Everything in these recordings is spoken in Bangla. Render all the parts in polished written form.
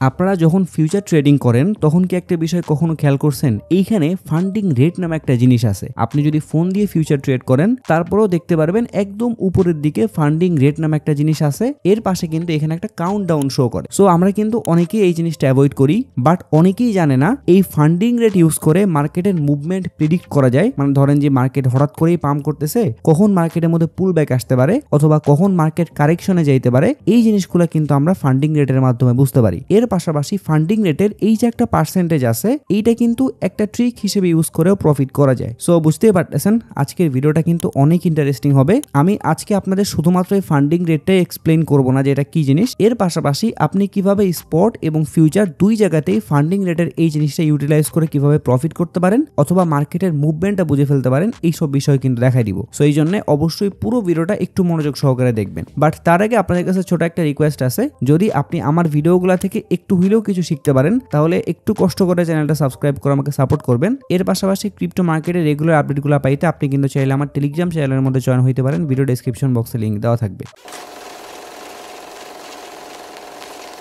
আপনারা যখন ফিউচার ট্রেডিং করেন তখন কি একটা বিষয় কখনো খেয়াল করছেন, এইখানে ফান্ডিং রেট নামে একটা জিনিস আছে। আপনি যদি ফোন দিয়ে ফিউচার ট্রেড করেন তারপরেও দেখতে পারবেন একদম উপরের দিকে ফান্ডিং রেট নামে একটা জিনিস আছে, এর পাশে কিন্তু এখানে একটা কাউন্টডাউন শো করে। সো আমরা কিন্তু অনেকেই এই জিনিসটা অ্যাভয়েড করি, বাট অনেকেই জানে না এই ফান্ডিং রেট ইউজ করে মার্কেটের মুভমেন্ট প্রেডিক্ট করা যায়। মানে ধরেন যে মার্কেট হঠাৎ করেই পাম্প করতেছে, কখন মার্কেটের মধ্যে পুল ব্যাক আসতে পারে অথবা কখন মার্কেট কারেকশনে যাইতে পারে, এই জিনিসগুলো কিন্তু আমরা ফান্ডিং রেটের মাধ্যমে বুঝতে পারি। এর পাশাপাশি ফান্ডিং রেটের এই যে একটা পার্সেন্টেজ আছে, এইটা কিন্তু একটা ট্রিক হিসেবে ইউজ করেও প্রফিট করা যায়। সো বুঝতেই পারতেছেন আজকের ভিডিওটা কিন্তু অনেক ইন্টারেস্টিং হবে। আমি আজকে আপনাদের শুধুমাত্র এই ফান্ডিং রেটটাই এক্সপ্লেইন করব না যে এটা কি জিনিস, এর পাশাপাশি আপনি কিভাবে স্পট এবং ফিউচার দুই জায়গাতেই ফান্ডিং রেটের এই জিনিসটা ইউটিলাইজ করে কিভাবে প্রফিট করতে পারেন অথবা মার্কেটের মুভমেন্টটা বুঝে ফেলতে পারেন, এইসব বিষয় কিন্তু দেখাই দিব। সো এই জন্য অবশ্যই পুরো ভিডিওটা একটু মনোযোগ সহকারে দেখবেন। বাট তার আগে আপনাদের কাছে ছোট একটা রিকোয়েস্ট আছে, যদি আপনি আমার ভিডিওগুলো থেকে একটু হইলেও কিছু শিখতে পারেন তাহলে একটু কষ্ট করে চ্যানেলটা সাবস্ক্রাইব করে আমাকে সাপোর্ট করবেন। এর পাশাপাশি ক্রিপ্টো মার্কেটের রেগুলার আপডেটগুলো পাইতে আপনি কিন্তু চাইলে আমার টেলিগ্রাম চ্যানেলের মধ্যে জয়েন হইতে পারেন, ভিডিও ডেসক্রিপশন বক্সে লিংক দেওয়া থাকবে।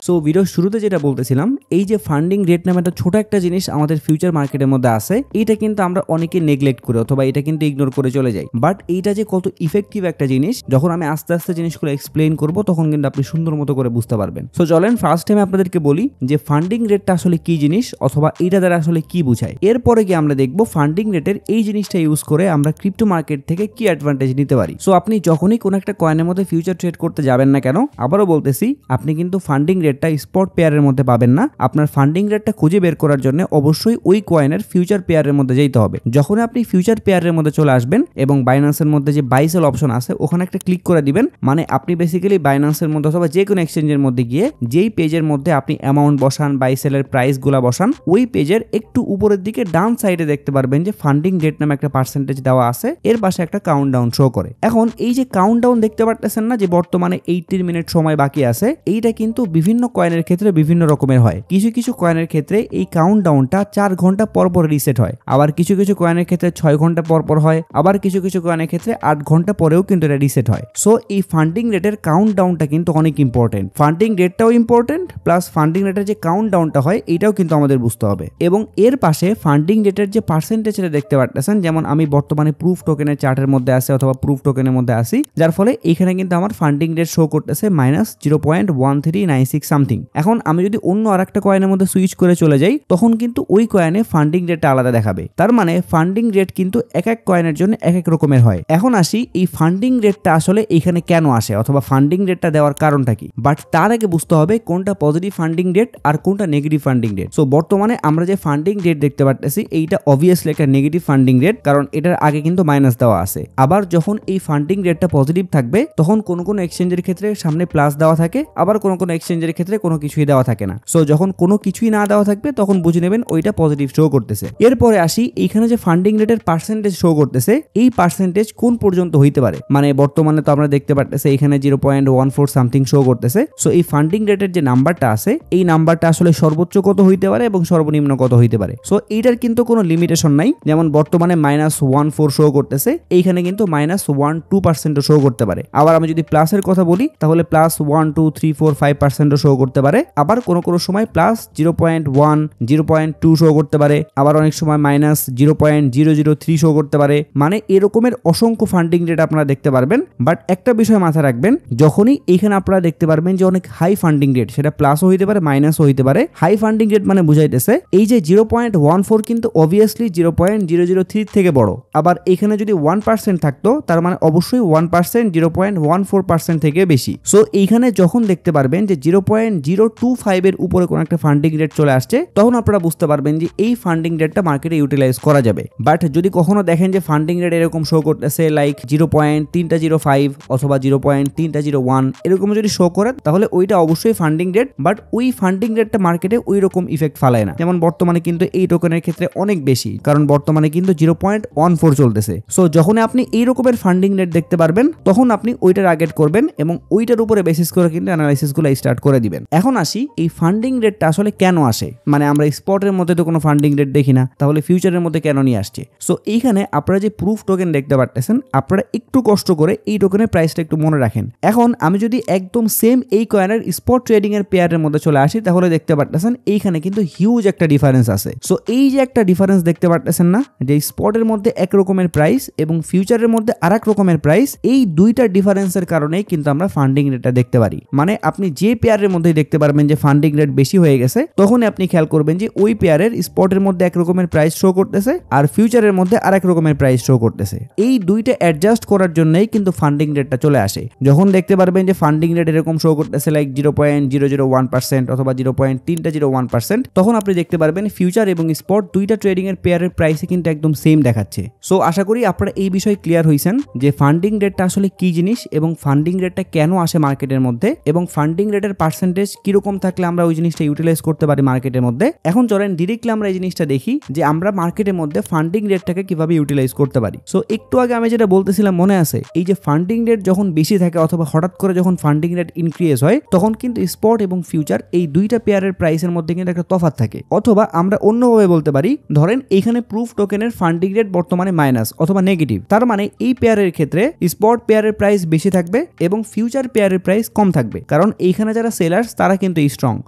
সো ভিডিও শুরুতে যেটা বলতেছিলাম, এই যে ফান্ডিং রেট নামে একটা ছোট একটা জিনিস আমাদের ফিউচার মার্কেটের মধ্যে আছে, এইটা কিন্তু আমরা অনেকে নেগলেক্ট করি অথবা এটা কিন্তু ইগনোর করে চলে যাই। বাট এইটা যে কত ইফেক্টিভ একটা জিনিস, যখন আমি আস্তে আস্তে জিনিসগুলো এক্সপ্লেইন করব তখন কিন্তু আপনি সুন্দর মতো করে বুঝতে পারবেন। সো চলেন ফার্স্ট টাইম আপনাদেরকে বলি যে ফান্ডিং রেটটা আসলে কি জিনিস অথবা এইটা দ্বারা আসলে কি বোঝায়। এরপরে গিয়ে আমরা দেখবো ফান্ডিং রেটের এই জিনিসটা ইউজ করে আমরা ক্রিপ্টো মার্কেট থেকে কি অ্যাডভান্টেজ নিতে পারি। সো আপনি যখনই কোনো একটা কয়েনের মধ্যে ফিউচার ট্রেড করতে যাবেন না কেন, আবারও বলতেছি, আপনি কিন্তু ফান্ডিং রেটটা স্পট পেয়ারের মধ্যে পাবেন না। আপনার ফান্ডিং রেটটা খুঁজে বের করার জন্য অবশ্যই ওই কয়েনের ফিউচার পেয়ারের মধ্যে যেতে হবে। যখন আপনি ফিউচার পেয়ারের মধ্যে চলে আসবেন এবং বাইন্যান্সের মধ্যে যে বাই সেল অপশন আছে ওখানে একটা ক্লিক করে দিবেন, মানে আপনি বেসিক্যালি বাইন্যান্সের মধ্যে অথবা যে কোনো এক্সচেঞ্জের মধ্যে গিয়ে যেই পেজের মধ্যে আপনি অ্যামাউন্ট বসান, বাই সেলের প্রাইসগুলা বসান, ওই পেজের একটু উপরের দিকে ডান সাইডে দেখতে পারবেন যে ফান্ডিং রেট নামে একটা পার্সেন্টেজ দেওয়া আছে, এর পাশে একটা কাউন্টডাউন শো করে। এখন এই যে কাউন্টডাউন দেখতে পারতেছেন না যে বর্তমানে 80 মিনিট সময় বাকি আছে, এইটা কিন্তু বিভিন্ন কয়েনের ক্ষেত্রে বিভিন্ন রকমের হয়। কিছু কিছু কয়েনের ক্ষেত্রে এই কাউন্টডাউনটা 4 ঘন্টা পর পর রিসেট হয়, আবার কিছু কিছু কয়েনের ক্ষেত্রে 6 ঘন্টা পর পর হয়, আবার কিছু কিছু কয়েনের ক্ষেত্রে 8 ঘন্টা পরেও কিন্তু এটা রিসেট হয়। সো এই ফান্ডিং রেটের কাউন্টডাউনটা কিন্তু অনেক ইম্পর্টেন্ট। ফান্ডিং রেটটাও ইম্পর্টেন্ট, প্লাস ফান্ডিং রেটের যে কাউন্টডাউনটা হয় এটাও কিন্তু আমাদের বুঝতে হবে। এবং এর পাশে ফান্ডিং রেটের যে পার্সেন্টেজটা দেখতে পাচ্ছেন, যেমন আমি বর্তমানে প্রুফ টোকেনের চার্টের মধ্যে আছে অথবা প্রুফ টোকেনের মধ্যে আছি, যার ফলে এখানে কিন্তু আমার ফান্ডিং রেট শো করতেছে -0.1396 সামথিং। এখন আমি যদি অন্য আরেকটা কয়েনের মধ্যে সুইচ করে চলে যাই তখন কিন্তু ওই কয়েনে ফান্ডিং রেটটা আলাদা দেখাবে। তার মানে ফান্ডিং রেট কিন্তু এক এক কয়েনের জন্য এক এক রকমের হয়। এখন আসি এই ফান্ডিং রেটটা আসলে এখানে কেন আসে অথবা ফান্ডিং রেটটা দেওয়ার কারণটা কি। বাট তার আগে বুঝতে হবে কোনটা পজিটিভ ফান্ডিং রেট আর কোনটা নেগেটিভ ফান্ডিং রেট। সো বর্তমানে আমরা যে ফান্ডিং রেট দেখতে পাচ্ছি এইটা অবভিয়াসলি একটা নেগেটিভ ফান্ডিং রেট, কারণ এটার আগে কিন্তু মাইনাস দেওয়া আছে। আবার যখন এই ফান্ডিং রেটটা পজিটিভ থাকবে তখন কোন কোন এক্সচেঞ্জের ক্ষেত্রে সামনে প্লাস দেওয়া থাকে, আবার কোন কোন এক্সচেঞ্জের ক্ষেত্রে কোনো কিছুই দেওয়া থাকে না। সো যখন কোনো কিছুই না দেওয়া থাকবে তখন বুঝে নেবেন ওইটা পজিটিভ শো করতেছে। এরপরে আসি এইখানে যে ফান্ডিং রেটের পার্সেন্টেজ শো করতেছে, এই পার্সেন্টেজ কোন পর্যন্ত হইতে পারে। মানে বর্তমানে তো আমরা দেখতে পাচ্ছি এখানে 0.14 সামথিং শো করতেছে। সো এই ফান্ডিং রেটের যে নাম্বারটা আছে এই নাম্বারটা আসলে সর্বোচ্চ কত হইতে পারে এবং সর্বনিম্ন কত হইতে পারে। সো এইটার কিন্তু কোনো লিমিটেশন নাই। যেমন বর্তমানে -1.4 শো করতেছে, এইখানে কিন্তু -1.2% শো করতে পারে। আবার আমি যদি প্লাসের কথা বলি তাহলে +1, 2, 3, 4, 5% শো করতে পারে। আবার কোনো কোনো সময় +0.1, 0.2 শো করতে পারে, আবার অনেক সময় -0.003 শো করতে পারে। মানে এরকমের অসংখ্য ফান্ডিং রেট আপনারা দেখতে পারবেন। বাট একটা বিষয় মাথায় রাখবেন, যখনই এইখানে আপনারা দেখতে পারবেন যে অনেক হাই ফান্ডিং রেট, সেটা প্লাসও হইতে পারে মাইনাসও হইতে পারে। হাই ফান্ডিং রেট মানে বুঝাইতেছে এই যে 0.14 কিন্তু অবভিয়াসলি 0.003 থেকে বড়। আবার এখানে যদি 1% থাকতো তার মানে অবশ্যই 1% 0.14% থেকে বেশি। সো এইখানে যখন দেখতে পারবেন যে 0.025 এর উপরে কোন একটা ফান্ডিং রেট চলে আসছে তখন আপনারা বুঝতে পারবেন যে এই ফান্ডিং রেটটা মার্কেটে ইউটিলাইজ করা যাবে। বাট যদি কখনো দেখেন যে ফান্ডিং রেট এরকম শো করতেছে লাইক 0.305 অথবা 0.301 এরকম যদি শো করে তাহলে ওইটা অবশ্যই ফান্ডিং রেট, বাট ওই ফান্ডিং রেটটা মার্কেটে ওই রকম ইফেক্ট ফালায় না। যেমন বর্তমানে কিন্তু এই টোকেনের ক্ষেত্রে অনেক বেশি, কারণ বর্তমানে কিন্তু 0.14 চলতেছে। সো যখন আপনি এই রকমের ফান্ডিং রেট দেখতে পারবেন তখন আপনি ওইটা টার্গেট করবেন এবং ওইটার উপরে বেসিস করে কিন্তু অ্যানালাইসিস গুলো স্টার্ট করে দিবেন। দিবেন। এখন আসি এই ফান্ডিং রেটটা আসলে কেন আসে, মানে আমরা স্পটের মধ্যে তো কোনো ফান্ডিং রেট দেখি না, তাহলে ফিউচারের মধ্যে কেন নিয়ে আসছে? সো এইখানে আপনারা যে প্রুফ টোকেন দেখতে পারতেছেন, আপনারা একটু কষ্ট করে এই টোকেনের প্রাইসটা একটু মনে রাখেন। এখন আমি যদি একদম সেম এই কয়েনের স্পট ট্রেডিং এর পেয়ারের মধ্যে চলে আসি, তাহলে দেখতে পারতেছেন এইখানে কিন্তু হিউজ একটা ডিফারেন্স আছে। সো এই যে একটা ডিফারেন্স দেখতে পারতেছেন না, যে স্পটের মধ্যে এক রকমের প্রাইস এবং ফিউচারের মধ্যে আরেক রকমের প্রাইস, এই দুইটা ডিফারেন্সের কারণেই কিন্তু আমরা ফান্ডিং রেটটা দেখতে পারি। মানে আপনি যে পেয়ারের মধ্যে দেখতে পারবেন যে ফান্ডিং রেট বেশি হয়ে গেছে, তখনই আপনি খেয়াল করবেন যে ওই পেয়ারের স্পটের মধ্যে এক রকমের প্রাইস শো করতেছে আর ফিউচারের মধ্যে আরেক রকমের প্রাইস শো করতেছে। এই দুইটা অ্যাডজাস্ট করার জন্যই কিন্তু ফান্ডিং রেটটা চলে আসে। যখন দেখতে পারবেন যে ফান্ডিং রেট এরকম শো করতেছে লাইক 0.001% অথবা 0.301%, তখন আপনি দেখতে পারবেন ফিউচার এবং স্পট দুইটা ট্রেডিং এর পেয়ারের প্রাইসে কিন্তু একদম সেম দেখাচ্ছে। সো আশা করি আপনারা এই বিষয়ে ক্লিয়ার হইছেন যে ফান্ডিং রেটটা আসলে কি জিনিস এবং ফান্ডিং রেটটা কেন আসে মার্কেটের মধ্যে, এবং ফান্ডিং রেটের পার্সেন্টেজ কিরকম থাকলে আমরা ওই জিনিসটা ইউটিলাইজ করতে পারি মার্কেটের মধ্যে। এখন চলেন ডিরেক্টলি আমরা এই জিনিসটা দেখি যে আমরা মার্কেটের মধ্যে ফান্ডিং রেটটাকে কিভাবে ইউটিলাইজ করতে পারি। সো একটু আগে আমি যেটা বলতেছিলাম মনে আছে, এই যে ফান্ডিং রেট যখন বেশি থাকে অথবা হঠাৎ করে যখন ফান্ডিং রেট ইনক্রিজ হয়, তখন কিন্তু স্পট এবং ফিউচার এই দুইটা পেয়ারের প্রাইসের মধ্যে কিন্তু একটা তফাৎ থাকে। অথবা আমরা অন্যভাবে বলতে পারি, ধরেন এইখানে প্রুফ টোকেনের ফান্ডিং রেট বর্তমানে মাইনাস অথবা নেগেটিভ, তার মানে এই পেয়ারের ক্ষেত্রে স্পট পেয়ারের প্রাইস বেশি থাকবে এবং ফিউচার পেয়ারের প্রাইস কম থাকবে, কারণ এইখানে যারা সেলার্স তারা কিন্তু স্ট্রং।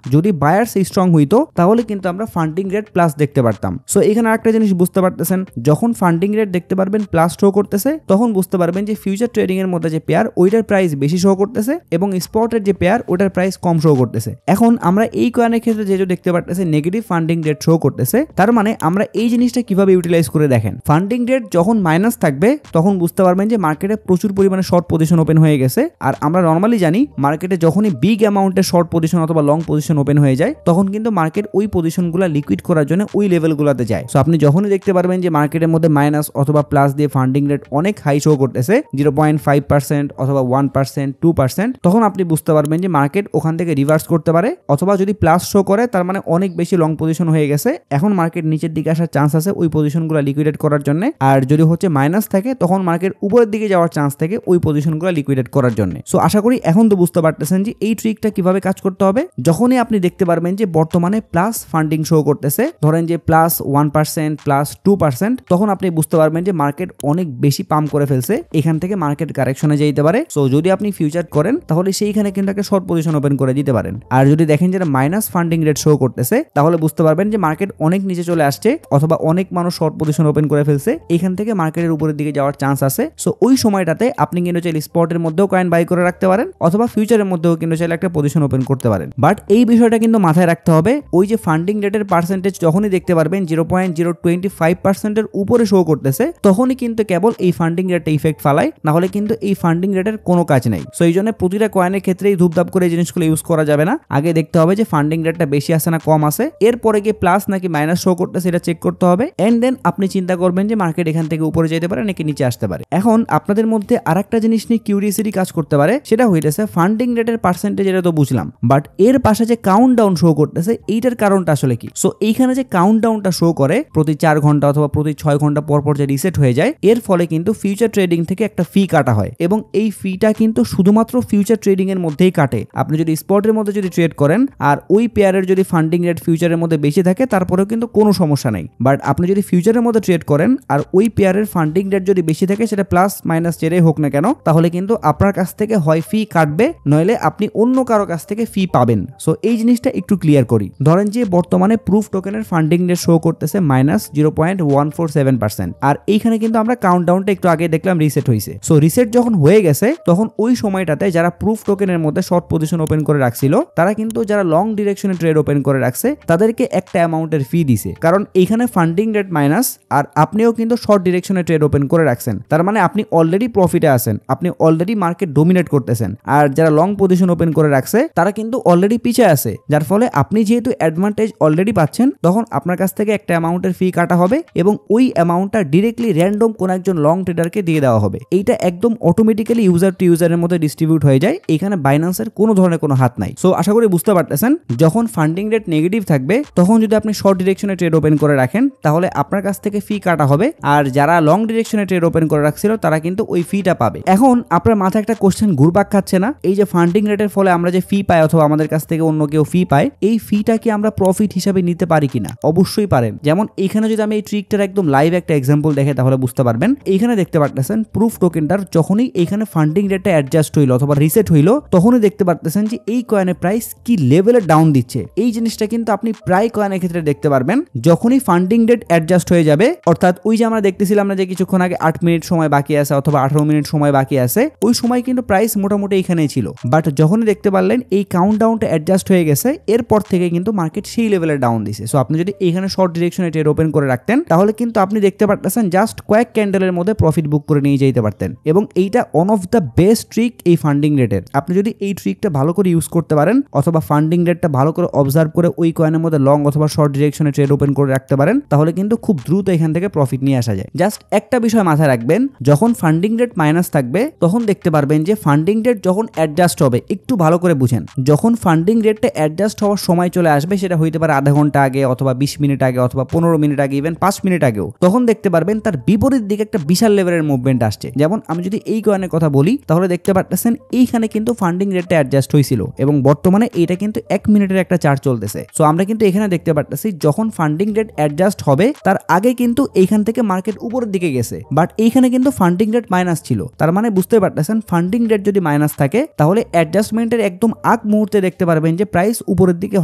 যদি বায়ার্স স্ট্রং হইতো তাহলে কিন্তু আমরা ফান্ডিং রেট প্লাস দেখতে পারতাম। সো এখানে আরেকটা জিনিস বুঝতে পারতেছেন, যখন ফান্ডিং রেট দেখতে পারবেন প্লাস শো করতেছে, তখন বুঝতে পারবেন যে ফিউচার ট্রেডিং এর মধ্যে যে পেয়ার ওইটার প্রাইস বেশি শো করতেছে এবং স্পটের যে পেয়ার ওটার প্রাইস কম শো করতেছে। এখন আমরা এই কয়েনের ক্ষেত্রে যে দেখতে পারতেছে নেগেটিভ ফান্ডিং রেট শো করতেছে, তার মানে আমরা এই জিনিসটা কিভাবে ইউটিলাইজ করে দেখেন, ফান্ডিং রেট যখন মাইনাস থাকবে তখন বুঝতে পারবেন যে মার্কেটে প্রচুর পরিমাণে শর্ট পজিশন ওপেন হয়ে গেছে। আর আমরা নর্মালি জানি মার্কেটে যখনই বিগ অ্যামাউন্টের শর্ট পজিশন অথবা লং পজিশন ওপেন হয়ে যায়, তখন কিন্তু মার্কেট ওই পজিশনগুলো লিকুইড করার জন্য ওই লেভেলগুলোতে যায়। সো আপনি যখনই দেখতে পারবেন যে মার্কেটের মধ্যে মাইনাস অথবা প্লাস দিয়ে ফান্ডিং রেট অনেক হাই শো করতেছে 0.5% অথবা 1%, 2%, তখন আপনি বুঝতে পারবেন যে মার্কেট ওখান থেকে রিভার্স করতে পারে, অথবা যদি প্লাস শো করে তার মানে অনেক বেশি লং পজিশন হয়ে গেছে, এখন মার্কেট নিচের দিকে আসার চান্স আছে ওই পজিশনগুলো লিকুইডেট করার জন্য। আর যদি হচ্ছে মাইনাস থাকে তখন মার্কেট উপরের দিকে যাওয়ার চান্স থাকে ওই পজিশনগুলো লিকুইডেট করার জন্য। সো আশা করি এখন তো বুঝতে পারতেছেন যে এই ট্রিকটা কিভাবে কাজ করতে হবে। যখনই আপনি দেখতে পারবেন যে বর্তমানে প্লাস ফান্ডিং শো করতেছে, ধরেন যে প্লাস 1%, প্লাস 2%, তখন আপনি বুঝতে পারবেন যে মার্কেট অনেক বেশি পাম্প করে ফেলছে, এখান থেকে মার্কেট কারেকশনে যেতে পারে। সো যদি আপনি ফিউচার করেন তাহলে সেইখানে কিন্তু একটা শর্ট পজিশন ওপেন করে দিতে পারেন। আর যদি দেখেন যে মাইনাস ফান্ডিং রেট শো করতেছে, তাহলে বুঝতে পারবেন যে মার্কেট অনেক নিচে চলে আসছে অথবা অনেক মানুষ শর্ট পজিশন ওপেন করে ফেলছে, এখান থেকে মার্কেটের উপরের দিকে যাওয়ার চান্স আছে। সো ওই সময়টাতে আপনি কিন্তু চাইলে স্পটের মধ্যেও কয়েন বাই করে রাখতে পারেন অথবা ফিউচারের মধ্যেও কিন্তু চাইলে একটা পজিশন ওপেন করতে পারেন। বাট এই বিষয়টা কিন্তু মাথায় রাখতে হবে, ওই যে ফান্ডিং রেটের পার্সেন্টেজ যখনই দেখতে পারবেন 0.025% এর উপরে শো করতেছে, তখনই কিন্তু কেবল এই ফান্ডিং রেটে ইফেক্ট ফালায়, না হলে কিন্তু এই ফান্ডিং রেটের কোনো কাজ নেই। সো এই জন্য প্রতিটা কয়েনের ক্ষেত্রেই ধূপধাপ করে এই জিনিসগুলো ইউজ করা যাবে না। আগে দেখতে হবে যে ফান্ডিং রেটটা বেশি আছে না কম আছে, এরপরে গিয়ে প্লাস নাকি মাইনাস শো করতেছে এটা চেক করতে হবে, এন্ড দেন আপনি চিন্তা করবেন যে মার্কেট এখান থেকে উপরে যেতে পারে নাকি নিচে আসতে পারে। এখন আপনাদের মধ্যে আরেকটা জিনিস নিয়ে কিউরিয়াসিটি কাজ করতে পারে, সেটা হইতেছে ফান্ডিং রেটের পার্সেন্টেজ, এটা তো বুঝলাম, বাট এর পাশে যে কাউন্ট ডাউন শো করতেছে এইটার কারণটা আসলে কি? সো এইখানে যে কাউন্ট ডাউনটা শো করে প্রতি 4 ঘন্টা অথবা প্রতি 6 ঘন্টা পর পর যে রিসেট হয়ে যায়, এর ফলে কিন্তু ফিউচার ট্রেডিং থেকে একটা ফি কাটা হয় এবং এই ফিটা কিন্তু শুধুমাত্র ফিউচার ট্রেডিং এর মধ্যেই কাটে। আপনি যদি স্পটের মধ্যে যদি ট্রেড করেন আর ওই পেয়ারের যদি ফান্ডিং রেট ফিউচারের মধ্যে বেশি থাকে তারপরেও কিন্তু কোনো সমস্যা নাই, বাট আপনি যদি ফিউচারের মধ্যে ট্রেড করেন আর ওই পেয়ারের ফান্ডিং রেট যদি বেশি থাকে, সেটা প্লাস মাইনাস যেটাই হোক না কেন, তাহলে কিন্তু আপনার কাছ থেকে হয় ফি কাটবে, নইলে আপনি অন্য কারো কাছ থেকে ফি পাবেন। সো এই জিনিসটা একটু ক্লিয়ার করি। ধরেন যে বর্তমানে প্রুফ টোকেনের ফান্ডিং রেট শো করতেছে -0.147%, আর এইখানে কিন্তু আমরা কাউন্টডাউনটা একটু আগে দেখলাম রিসেট হয়েছে। সো রিসেট যখন হয়ে গেছে তখন ওই সময়টাতে যারা প্রুফ টোকেনের মধ্যে শর্ট পজিশন ওপেন করে রাখছিল, তারা কিন্তু যারা লং ডিরেকশনে ট্রেড ওপেন করে রাখছে তাদেরকে একটা অ্যামাউন্টের ফি দিছে, কারণ এইখানে ফান্ডিং রেট মাইনাস আর আপনিও কিন্তু শর্ট ডিরেকশনে ট্রেড ওপেন করে রাখছেন, তার মানে আপনি অলরেডি প্রফিটে আছেন, আপনি অলরেডি মার্কেট ডোমিনেট করতেছেন। আর যারা লং পজিশন ওপেন করে রাখছে তারা কিন্তু অলরেডি পিছিয়ে আছে, যার ফলে আপনি যেহেতু অ্যাডভান্টেজ অলরেডি পাচ্ছেন, তখন আপনার কাছ থেকে একটা অ্যামাউন্টের ফি কাটা হবে এবং ওই অ্যামাউন্টটা ডিরেক্টলি র্যান্ডম কোন একজন লং ট্রেডারকে দিয়ে দেওয়া হবে। এইটা একদম অটোমেটিক্যালি ইউজার টু ইউজারের মধ্যে ডিস্ট্রিবিউট হয়ে যায়, এখানে বাইন্যান্সের কোনো ধরনের কোনো হাত নাই। সো আশা করি বুঝতে পারতেছেন, যখন ফান্ডিং রেট নেগেটিভ থাকবে তখন যদি আপনি শর্ট ডিরেকশনে ট্রেড ওপেন করে রাখেন তাহলে আপনার কাছ থেকে ফি কাটা হবে, আর যারা লং ডিরেকশনে ট্রেড ওপেন করে রাখছিল তারা কিন্তু ওই ফিটা পাবে। এখন আপনার মাথায় একটা কোশ্চেন ঘুরপাক খাচ্ছে না, এই যে ফান্ডিং রেটের ফলে আমরা যে ফি পায় অথবা আমাদের কাছ থেকে অন্য কেউ ফি পায়, এই ফিটা কি আমরা প্রফিট হিসাবে নিতে পারি কিনা? অবশ্যই পারেন। যেমন এখানে যদি আমি এই ট্রিকটার একদম লাইভ একটা এক্সাম্পল দেখে তাহলে বুঝতে পারবেন। এইখানে দেখতে পারতেছেন প্রুফ টোকেনটার যখনই এখানে ফান্ডিং রেটটা অ্যাডজাস্ট হইলো অথবা রিসেট হইলো, তখনই দেখতে পারতেছেন যে এই কয়েনের প্রাইস কি লেভেলে ডাউন দিচ্ছে। এই জিনিসটা কিন্তু আপনি প্রায় কয়েনের ক্ষেত্রে দেখতে পারবেন। যখনই ফান্ডিং রেট অ্যাডজাস্ট হয়ে যাবে, অর্থাৎ ওই যে আমরা দেখতেছিলাম না যে কিছুক্ষণ আগে 8 মিনিট সময় বাকি আছে অথবা 18 মিনিট সময় বাকি আছে, ওই সময় কিন্তু প্রাইস মোটামুটি এখানেই ছিল। বাট যখনই দেখতে পারলেন এই কাউন্টডাউনটা অ্যাডজাস্ট হয়ে গেছে, এরপর থেকে কিন্তু মার্কেট সেই লেভেলে ডাউন দিছে। সো আপনি যদি এখানে শর্ট ডিরেকশনে ট্রেড ওপেন করে রাখতেন, তাহলে কিন্তু আপনি দেখতে পারতেছেন জাস্ট কয়েক ক্যান্ডেলের মধ্যে প্রফিট বুক করে নিয়ে যেতে পারতেন। এবং এইটা one of the best trick এই ফান্ডিং রেটের। আপনি যদি এই ট্রিকটা ভালো করে ইউজ করতে পারেন অথবা ফান্ডিং রেটটা ভালো করে অবজার্ভ করে ওই কয়েনের মধ্যে লং অথবা শর্ট ডিরেকশনে ট্রেড ওপেন করে রাখতে পারেন, তাহলে কিন্তু খুব দ্রুত এখান থেকে প্রফিট নিয়ে আসা যায়। জাস্ট একটা বিষয় মাথায় রাখবেন, যখন ফান্ডিং রেট মাইনাস থাকবে তখন দেখতে পারবেন যে ফান্ডিং রেট যখন অ্যাডজাস্ট হবে, একটু ভালো করে বুঝেন, যখন ফান্ডিং রেটটা অ্যাডজাস্ট হওয়ার সময় চলে আসবে, সেটা হইতে পারে আধা ঘন্টা আগে অথবা 20 মিনিট আগে অথবা 15 মিনিট আগে, ইভেন 5 মিনিট আগেও, তখন দেখতে পারবেন তার বিপরীত দিকে একটা বিশাল লেভেলের মুভমেন্ট আসছে। যেমন আমি যদি এই কয়েনের কথা বলি, তাহলে দেখতে পারতেছেন এইখানে কিন্তু ফান্ডিং রেটটা অ্যাডজাস্ট হয়েছিল এবং বর্তমানে এইটা কিন্তু 1 মিনিটের একটা চার্ট চলতেছে। সো আমরা কিন্তু এখানে দেখতে পারতেছি যখন ফান্ডিং রেট অ্যাডজাস্ট হবে তার আগে কিন্তু এইখান থেকে মার্কেট উপরের দিকে গেছে, বাট এইখানে কিন্তু ফান্ডিং রেট মাইনাস ছিল। তার মানে বুঝতে পারতেছেন ফান্ডিং রেট যদি মাইনাস থাকে, তাহলে অ্যাডজাস্টমেন্টের একদম আগ মুহূর্তে দেখতে পারবেন যে প্রাইস উপরের দিকে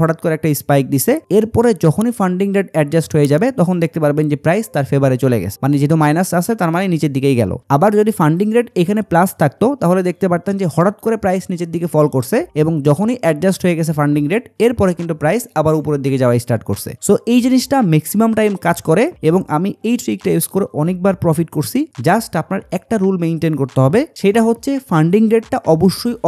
হঠাৎ করে একটা স্পাইক দিছে। এরপরে যখনই ফান্ডিং রেট অ্যাডজাস্ট হয়ে যাবে, তখন দেখতে পারবেন যে প্রাইস তার ফেভারে চলে গেছে, মানে যেহেতু মাইনাস আছে তার মানে নিচের দিকেই গেল। আবার যদি ফান্ডিং রেট এখানে প্লাস থাকতো, তাহলে দেখতে পারতেন যে হঠাৎ করে প্রাইস নিচের দিকে ফল করছে এবং যখনই অ্যাডজাস্ট হয়ে গেছে ফান্ডিং রেট, এরপরে কিন্তু প্রাইস আবার উপরের দিকে যাওয়া স্টার্ট করছে। সো এই জিনিসটা ম্যাক্সিমাম টাইম কাজ করে এবং আমি এই ট্রিকটা ইউজ করে অনেকবার প্রফিট করছি। জাস্ট আপনার একটা রুল মেইনটেইন করতে হবে, সেটা হচ্ছে ফান্ডিং রেটটা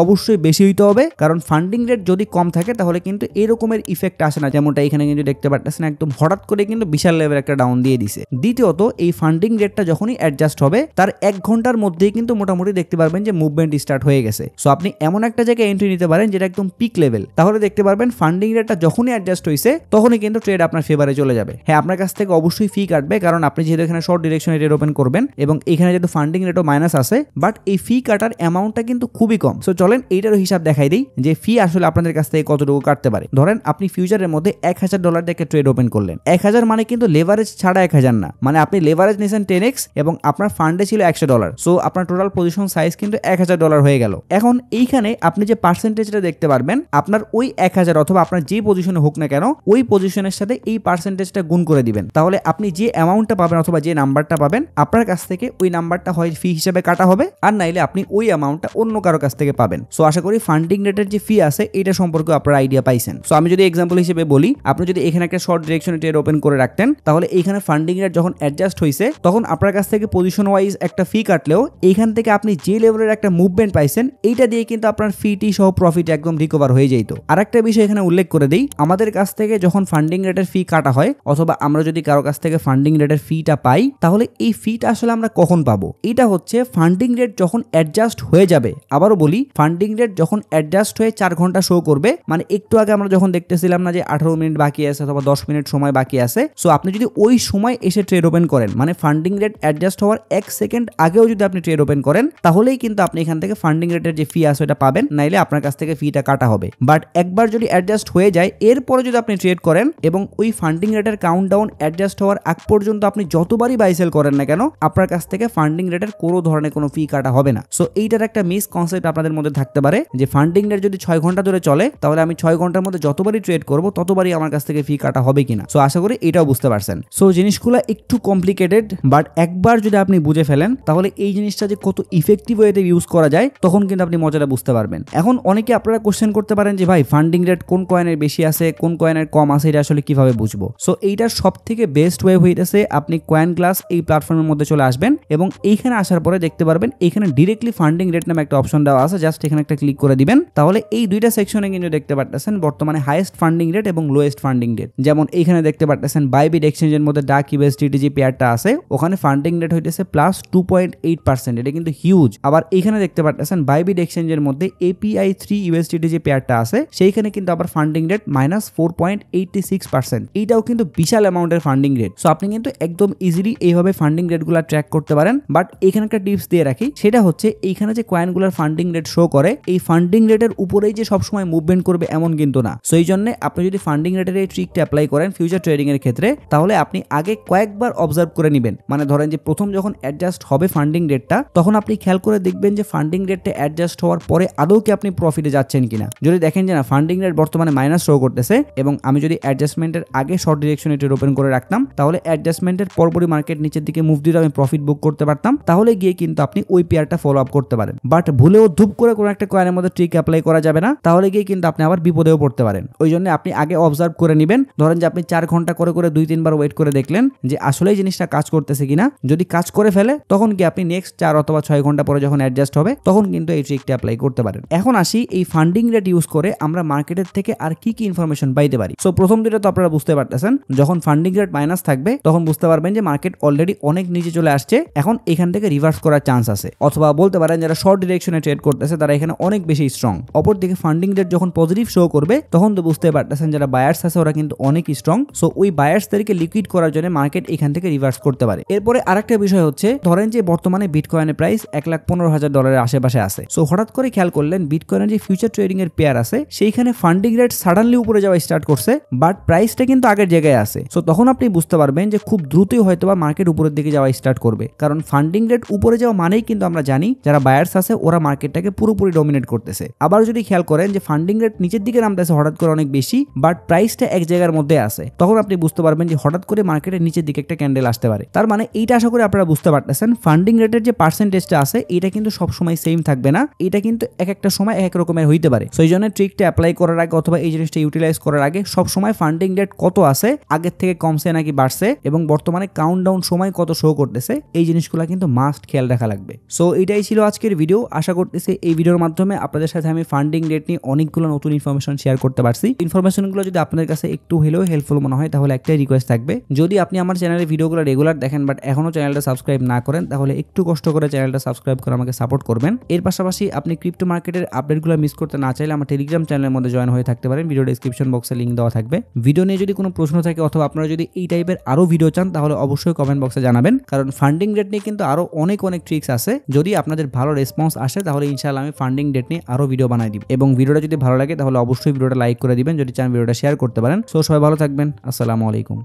অবশ্যই বেশি হইতে হবে। কারণ ফান্ডিং রেট যদি কম থাকে তাহলে কিন্তু এরকমের ইফেক্ট আসে না, যেমনটা এখানে কিন্তু দেখতে পারতেছেন একদম হঠাৎ করে কিন্তু বিশাল লেভেল একটা ডাউন দিয়ে দিছে। দ্বিতীয়ত, এই ফান্ডিং রেটটা যখনই অ্যাডজাস্ট হবে তার 1 ঘন্টার মধ্যেই কিন্তু মোটামুটি দেখতে পারবেন যে মুভমেন্ট স্টার্ট হয়ে গেছে। সো আপনি এমন একটা জায়গায় এন্ট্রি নিতে পারেন যেটা একদম পিক লেভেল, তাহলে দেখতে পারবেন ফান্ডিং রেটটা যখনই অ্যাডজাস্ট হয়েছে তখনই কিন্তু ট্রেড আপনার ফেভারে চলে যাবে। হ্যাঁ, আপনার কাছ থেকে অবশ্যই ফি কাটবে, কারণ আপনি যেহেতু এখানে শর্ট ডিরেকশনে ট্রেড ওপেন করবেন এবং এখানে যেহেতু ফান্ডিং রেটও মাইনাস আছে, বাট এই ফি কাটার অ্যামাউন্টটা কিন্তু খুবই কম। সো চলেন এইটারও হিসাব দেখাই দিই যে ফি আসলে আপনাদের কাছ থেকে কতটুকু কাটতে পারে। ধরেন আপনি ফিউচারের মধ্যে $1000 দিয়ে ট্রেড ওপেন করলেন। 1000 মানে কিন্তু লেভারেজ ছাড়া 1000 না, মানে আপনি লেভারেজ নিয়েছেন 10x এবং আপনার ফান্ডে ছিল $100। সো আপনার টোটাল পজিশন সাইজ কিন্তু $1000 হয়ে গেল। এখন এইখানে আপনি যে পার্সেন্টেজটা দেখতে পারবেন, আপনার ওই 1000 অথবা আপনার যে পজিশনে হোক না কেন, ওই পজিশনের সাথে এই পার্সেন্টেজটা গুণ করে দিবেন। তাহলে আপনি যে অ্যামাউন্টটা পাবেন অথবা যে নাম্বারটা পাবেন, আপনার কাছ থেকে ওই নাম্বারটা হয় ফি হিসেবে কাটা হবে, আর নাইলে আপনি ওই অ্যামাউন্টটা অন্য কারো কাছ থেকে পাবেন। সো আশা করি ফান্ডিং রেটের যে ফি আছে এটা সম্পর্কে আপনার আইডিয়া পাইছেন। সো আমি যদি এক্সাম্পল হিসেবে বলি, আপনি যদি এখানে একটা শর্ট ডিরেকশনে ট্রেড ওপেন করে রাখতেন, তাহলে এইখানে ফান্ডিং রেট যখন অ্যাডজাস্ট হয়েছে তখন আপনার কাছ থেকে পজিশন ওয়াইজ একটা ফি কাটলেও এইখান থেকে আপনি যে লেভেলের একটা মুভমেন্ট পাইছেন, এইটা দিয়ে কিন্তু আপনার ফিটি সহ প্রফিট একদম রিকভার হয়ে যেত। আরেকটা বিষয় এখানে উল্লেখ করে দিই, আমাদের কাছ থেকে যখন ফান্ডিং রেটের ফি কাটা হয় অথবা আমরা যদি কারো কাছ থেকে ফান্ডিং রেটের ফিটা পাই, তাহলে এই ফিটা আসলে আমরা কখন পাবো? এটা হচ্ছে ফান্ডিং রেট যখন অ্যাডজাস্ট হয়ে যাবে। আবারও বলি, ফান্ডিং রেট যখন অ্যাডজাস্ট হয়ে 4 ঘন্টা শো করবে, মানে একটু আগে আমরা যখন দেখতেছিলাম না যে 18 মিনিট বাকি আছে অথবা 10 মিনিট সময় বাকি আছে, সো আপনি যদি ওই সময় এসে ট্রেড ওপেন করেন, মানে ফান্ডিং রেট অ্যাডজাস্ট হওয়ার 1 সেকেন্ড আগেও যদি আপনি ট্রেড ওপেন করেন, তাহলেই কিন্তু আপনি এখান থেকে ফান্ডিং রেটের যে ফি আছে ওটা পাবেন, নাইলে আপনার কাছ থেকে ফিটা কাটা হবে। বাট একবার যদি অ্যাডজাস্ট হয়ে যায়, এরপরে যদি আপনি ট্রেড করেন এবং ওই ফান্ডিং রেটের কাউন্টডাউন অ্যাডজাস্ট হওয়ার আগ পর্যন্ত আপনি যতবারই বাই সেল করেন না কেন, আপনার কাছ থেকে ফান্ডিং রেটের কোনো ধরনের কোনো ফি কাটা হবে না। সো এইটার একটা মিস কনসেপ্ট আপনাদের মধ্যে থাকতে পারে যে ফান্ডিং রেট যদি 6 ঘন্টা ধরে চলে, তাহলে আমি 6 ঘন্টার মধ্যে যতবারই ট্রেড করব ততবারই আমার কাছ থেকে ফি কাটা হবে কিনা। সো আশা করি এটাও বুঝতে পারছেন। সো জিনিসগুলো একটু কমপ্লিকেটেড, বাট একবার যদি আপনি বুঝে ফেলেন, তাহলে এই জিনিসটা যে কত ইফেক্টিভ ওয়েতে ইউজ করা যায়, তখন কিন্তু আপনি মজাটা বুঝতে পারবেন। এখন অনেকে আপনারা কোশ্চেন করতে পারেন যে ভাই, ফান্ডিং রেট কোন কয়েনের বেশি আছে, কোন কয়েনের কম আছে, এটা আসলে কিভাবে বুঝবো? সো এইটার সব থেকে বেস্ট ওয়ে হইতেছে আপনি কয়েন গ্লাস এই প্ল্যাটফর্মের মধ্যে চলে আসবেন এবং এইখানে আসার পরে দেখতে পারবেন এখানে ডিরেক্টলি ফান্ডিং রেট নামে একটা অপশন দেওয়া আছে। জাস্ট এখানে একটা ক্লিক করে দিবেন, তাহলে এই দুইটা সেকশনে কিন্তু দেখতে পারতেছেন বর্তমানে হাইয়েস্ট ফান্ডিং রেট এবং লোয়েস্ট ফান্ডিং রেট। যেমন এইখানে দেখতে পারতেছেন বাইবিট এক্সচেঞ্জের মধ্যে ডাক ইউএসডিটি যে পেয়ারটা আছে, ওখানে ফান্ডিং রেট হইতেছে +2.8%, এটা কিন্তু হিউজ। আবার এইখানে দেখতে পারতেছেন বাইবিট এক্সচেঞ্জের মধ্যে API 3 USDT যে পেয়ারটা আছে, সেইখানে কিন্তু আবার ফান্ডিং রেট -4.86%, এইটাও কিন্তু বিশাল অ্যামাউন্টের ফান্ডিং রেট। সো আপনি কিন্তু একদম ইজিলি এইভাবে ফান্ডিং রেটগুলো ট্র্যাক করতে পারেন। বাট এখানে একটা টিপস দিয়ে রাখি, সেটা হচ্ছে এইখানে যে কয়েনগুলোর ফান্ডিং রেট শো করে, এই ফান্ডিং রেটের উপরে উপরেই যে সবসময় মুভমেন্ট করবে এমন কিন্তু না। সো এই জন্য আপনি যদি ফান্ডিং রেটের এই ট্রিকটা অ্যাপ্লাই করেন ফিউচার ট্রেডিং এর ক্ষেত্রে, তাহলে আপনি আগে কয়েকবার অবজার্ভ করে নেবেন। মানে ধরেন যে প্রথম যখন অ্যাডজাস্ট হবে ফান্ডিং রেটটা, তখন আপনি খেয়াল করে দেখবেন যে ফান্ডিং রেটটা অ্যাডজাস্ট হওয়ার পরে আদৌ কি আপনি প্রফিটে যাচ্ছেন কিনা। যদি দেখেন যে না ফান্ডিং রেট বর্তমানে মাইনাস শো করতেছে এবং আমি যদি অ্যাডজাস্টমেন্টের আগে শর্ট ডিরেকশন এটি ওপেন করে রাখতাম, তাহলে অ্যাডজাস্টমেন্টের পরপরই মার্কেট নিচের দিকে মুভ দিলে আমি প্রফিট বুক করতে পারতাম, তাহলে গিয়ে কিন্তু আপনি ওই পেয়ারটা ফলো আপ করতে পারেন। বাট ভুলেও ধুপ করে কোনো একটা কয়েনের মধ্যে ট্রিক অ্যাপ্লাই করা যাবে না, তাহলে গিয়ে কিন্তু আপনি আবার বিপদেও পড়তে পারেন। ওই জন্য আপনি আগে অবজার্ভ করে নেবেন। ধরেন যে আপনি 4 ঘন্টা করে 2-3 বার ওয়েট করে দেখলেন যে আসলেই জিনিসটা কাজ করতেছে কিনা। যদি কাজ করে ফেলে তখন কি আপনি নেক্সট 4 অথবা 6 ঘন্টা পরে যখন অ্যাডজাস্ট হবে তখন কিন্তু এই ট্রিকটা অ্যাপ্লাই করতে পারেন। এখন আসি এই ফান্ডিং রেট ইউজ করে আমরা মার্কেটের থেকে আর কি কি ইনফরমেশন পাইতে পারি। সো প্রথম দুটো তো আপনারা বুঝতে পারতেছেন, যখন ফান্ডিং রেট মাইনাস থাকবে তখন বুঝতে পারবেন যে মার্কেট অলরেডি অনেক নিচে চলে আসছে, এখন এখান থেকে রিভার্স করার চান্স আছে। অথবা বলতে পারেন যারা শর্ট ডিরেকশনে ট্রেড করতেছে তারা এখানে অনেক বেশি স্ট্রং। অপরদিকে ফান্ডিং রেট যখন পজিটিভ শো করবে তখন তো বুঝতে পারতেছেন যারা বায়ার্স আছে ওরা কিন্তু অনেক স্ট্রং। সো ওই বায়ার্সদেরকে লিকুইড করার জন্য মার্কেট এখান থেকে রিভার্স করতে পারে। এরপরে আরেকটা বিষয় হচ্ছে, ধরেন যে বর্তমানে বিটকয়েনের প্রাইস $1,15,000 আশেপাশে আছে। সো হঠাৎ করে খেয়াল করলেন বিটকয়েনের যে ফিউচার ট্রেডিং এর পেয়ার আছে সেইখানে ফান্ডিং রেট সাডেনলি উপরে যাওয়া স্টার্ট করছে, বাট প্রাইসটা কিন্তু আগের জায়গায় আছে। সো তখন আপনি বুঝতে পারবেন যে খুব দ্রুতই হয়তো বা মার্কেট উপরের দিকে যাওয়া স্টার্ট করবে, কারণ ফান্ডিং রেট উপরে যাওয়া মানেই কিন্তু আমরা জানি যারা বায়ার্স আছে ওরা মার্কেটটাকে পুরোপুরি ডমিনেট করতেছে। আবার যদি খেয়াল করেন যে ফান্ডিং রেট নিচের দিকে নামতেছে হঠাৎ করে অনেক বেশি, বাট প্রাইসটা এক জায়গার মধ্যে আছে, তখন আপনি বুঝতে পারবেন যে হঠাৎ করে মার্কেটের নিচের দিকে একটা ক্যান্ডেল আসতে পারে। তার মানে এইটা আশা করি আপনারা বুঝতে পারতেছেন ফান্ডিং রেটের যে পার্সেন্টেজটা আছে এটা কিন্তু সব সময় সেম থাকবে না, এটা কিন্তু এক একটা সময় এক এক রকমের হইতে পারে। সো এই জন্য ট্রিকটা অ্যাপ্লাই করার আগে অথবা এই জিনিসটা ইউটিলাইজ করার আগে সব সময় ফান্ডিং রেট কত আছে, আগের থেকে কমছে নাকি বাড়ছে, এবং বর্তমানে কাউন্টডাউন সময় কত শো করতেছে, এই জিনিসগুলো কিন্তু মাস্ট খেয়াল রাখা লাগবে। সো এটাই ছিল আজকের ভিডিও। আশা করতেছি এই ভিডিওর মাধ্যমে আপনাদের সাথে আমি ফান্ডিং রেট নিয়ে অনেকগুলো নতুন ইনফরমেশন শেয়ার করতে পারছি। ইনফরমেশনগুলো যদি আপনাদের কাছে একটু হলেও হেল্পফুল মনে হয় তাহলে একটাই রিকোয়েস্ট থাকবে, যদি আপনি আমার চ্যানেলের ভিডিওগুলো রেগুলার দেখেন বাট এখনো চ্যানেলটা সাবস্ক্রাইব না করেন তাহলে একটু কষ্ট করে চ্যানেলটা সাবস্ক্রাইব করে আমাকে সাপোর্ট করবেন। এর পাশাপাশি আপনি ক্রিপ্টো মার্কেটের আপডেটগুলো মিস করতে না চাইলে আমার টেলিগ্রাম চ্যানেলের মধ্যে জয়েন হয়ে থাকতে পারেন, ভিডিও ডেসক্রিপশন বক্সে লিংক দেওয়া থাকবে। ভিডিও নিয়ে যদি কোনো প্রশ্ন থাকে অথবা আপনারা যদি এই টাইপের আরো ভিডিও চান তাহলে অবশ্যই কমেন্ট বক্সে জানাবেন, কারণ ফান্ডিং রেট নিয়ে কিন্তু আরো অনেক ট্রিক্স আছে। যদি আপনাদের ভালো রেসপন্স আসে তাহলে ইনশাআল্লাহ আমি ফান্ডিং রেট নিয়ে আরো ভিডিও বানাই দিব, এবং ভিডিওটা যদি ভালো লাগে তাহলে অবশ্যই ভিডিওটা লাইক করে দিবেন, যদি চান ভিডিওটা শেয়ার করতে পারেন। সো সবাই ভালো থাকবেন, আসসালামু আলাইকুম।